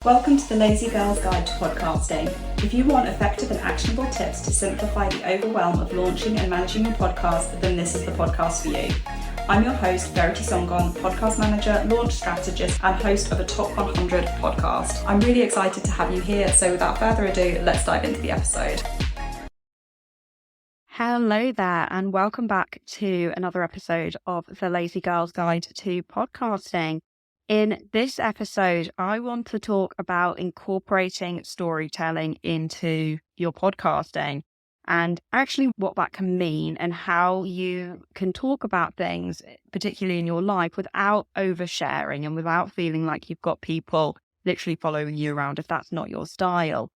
Welcome to the Lazy Girl's Guide to Podcasting. If you want effective and actionable tips to simplify the overwhelm of launching and managing your podcast, then this is the podcast for you. I'm your host, Verity Songon, podcast manager, launch strategist, and host of a Top 100 podcast. I'm really excited to have you here, so without further ado, let's dive into the episode. Hello there, and welcome back to another episode of the Lazy Girl's Guide to Podcasting. In this episode, I want to talk about incorporating storytelling into your podcasting and actually what that can mean and how you can talk about things, particularly in your life, without oversharing and without feeling like you've got people literally following you around if that's not your style.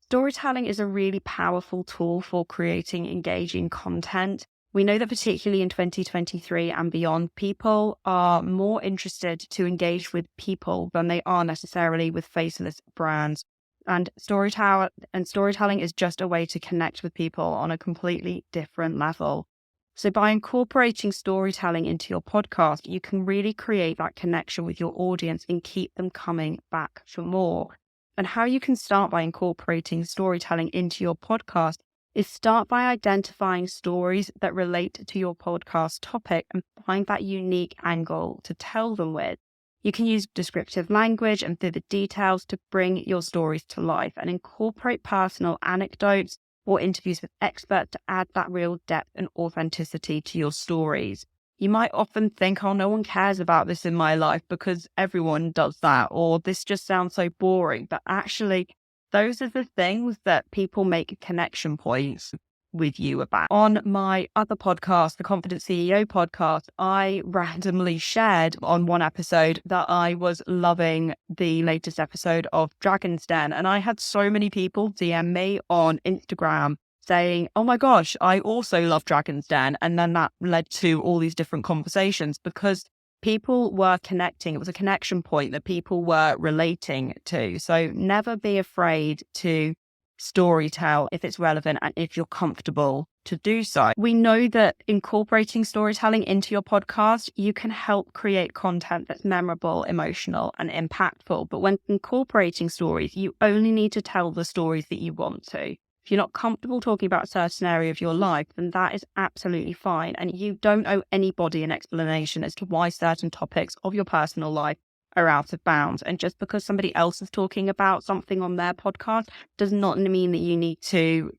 Storytelling is a really powerful tool for creating engaging content. We know that particularly in 2023 and beyond, people are more interested to engage with people than they are necessarily with faceless brands. And storytelling is just a way to connect with people on a completely different level. So by incorporating storytelling into your podcast, you can really create that connection with your audience and keep them coming back for more. And how you can start by incorporating storytelling into your podcast is start by identifying stories that relate to your podcast topic and find that unique angle to tell them with. You can use descriptive language and vivid details to bring your stories to life and incorporate personal anecdotes or interviews with experts to add that real depth and authenticity to your stories. You might often think, oh, no one cares about this in my life because everyone does that, or this just sounds so boring. But actually, those are the things that people make connection points with you about. On my other podcast, the Confident CEO podcast, I randomly shared on one episode that I was loving the latest episode of Dragon's Den. And I had so many people DM me on Instagram saying, oh my gosh, I also love Dragon's Den. And then that led to all these different conversations because people were connecting. It was a connection point that people were relating to. So never be afraid to storytell if it's relevant and if you're comfortable to do so. We know that incorporating storytelling into your podcast, you can help create content that's memorable, emotional, and impactful. But when incorporating stories, you only need to tell the stories that you want to. If you're not comfortable talking about a certain area of your life, then that is absolutely fine. And you don't owe anybody an explanation as to why certain topics of your personal life are out of bounds. And just because somebody else is talking about something on their podcast does not mean that you need to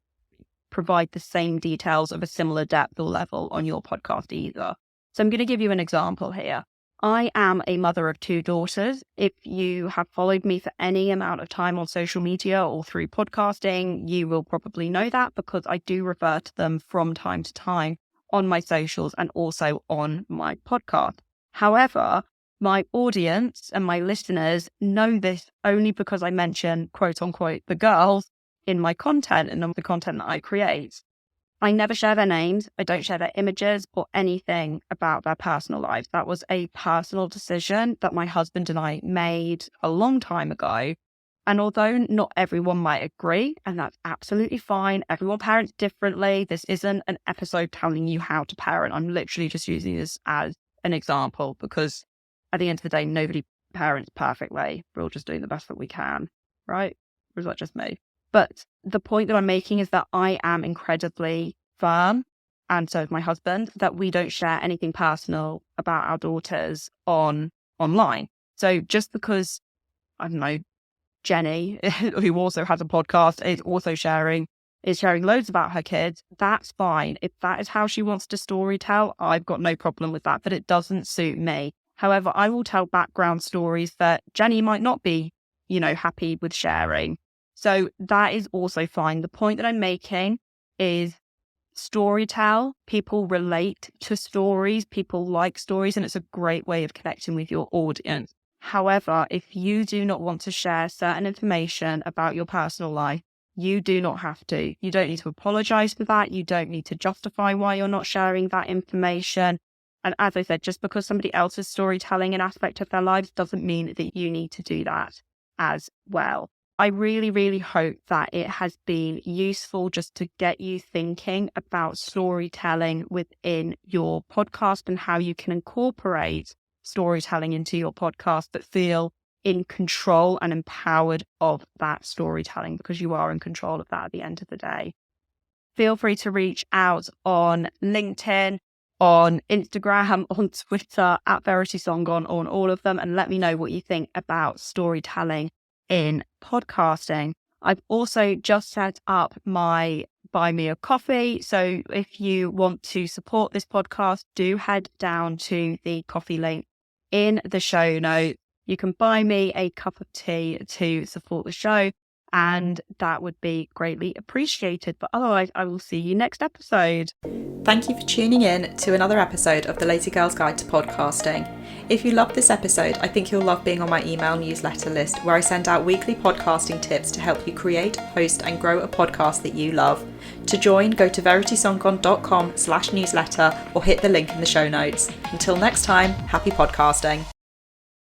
provide the same details of a similar depth or level on your podcast either. So I'm going to give you an example here. I am a mother of two daughters. If you have followed me for any amount of time on social media or through podcasting, you will probably know that because I do refer to them from time to time on my socials and also on my podcast. However, my audience and my listeners know this only because I mention, quote unquote, the girls in my content and on the content that I create. I never share their names. I don't share their images or anything about their personal lives. That was a personal decision that my husband and I made a long time ago. And although not everyone might agree, and that's absolutely fine, everyone parents differently. This isn't an episode telling you how to parent. I'm literally just using this as an example because at the end of the day, nobody parents perfectly. We're all just doing the best that we can, right? Or is that just me? But the point that I'm making is that I am incredibly firm, and so is my husband, that we don't share anything personal about our daughters online. So just because, I don't know, Jenny, who also has a podcast, is sharing loads about her kids, that's fine. If that is how she wants to storytell, I've got no problem with that, but it doesn't suit me. However, I will tell background stories that Jenny might not be, happy with sharing. So that is also fine. The point that I'm making is storytell. People relate to stories. People like stories, and it's a great way of connecting with your audience. However, if you do not want to share certain information about your personal life, you do not have to. You don't need to apologize for that. You don't need to justify why you're not sharing that information. And as I said, just because somebody else is storytelling an aspect of their lives doesn't mean that you need to do that as well. I really, really hope that it has been useful just to get you thinking about storytelling within your podcast and how you can incorporate storytelling into your podcast that feel in control and empowered of that storytelling, because you are in control of that at the end of the day. Feel free to reach out on LinkedIn, on Instagram, on Twitter, at VeritySongon, on all of them, and let me know what you think about storytelling in podcasting. I've also just set up my Buy Me a Coffee. So if you want to support this podcast, do head down to the coffee link in the show notes. You can buy me a cup of tea to support the show, and that would be greatly appreciated. But otherwise, I will see you next episode. Thank you for tuning in to another episode of the Lazy Girl's Guide to Podcasting. If you loved this episode, I think you'll love being on my email newsletter list, where I send out weekly podcasting tips to help you create, host and grow a podcast that you love. To join, go to veritysongon.com/newsletter or hit the link in the show notes. Until next time, happy podcasting.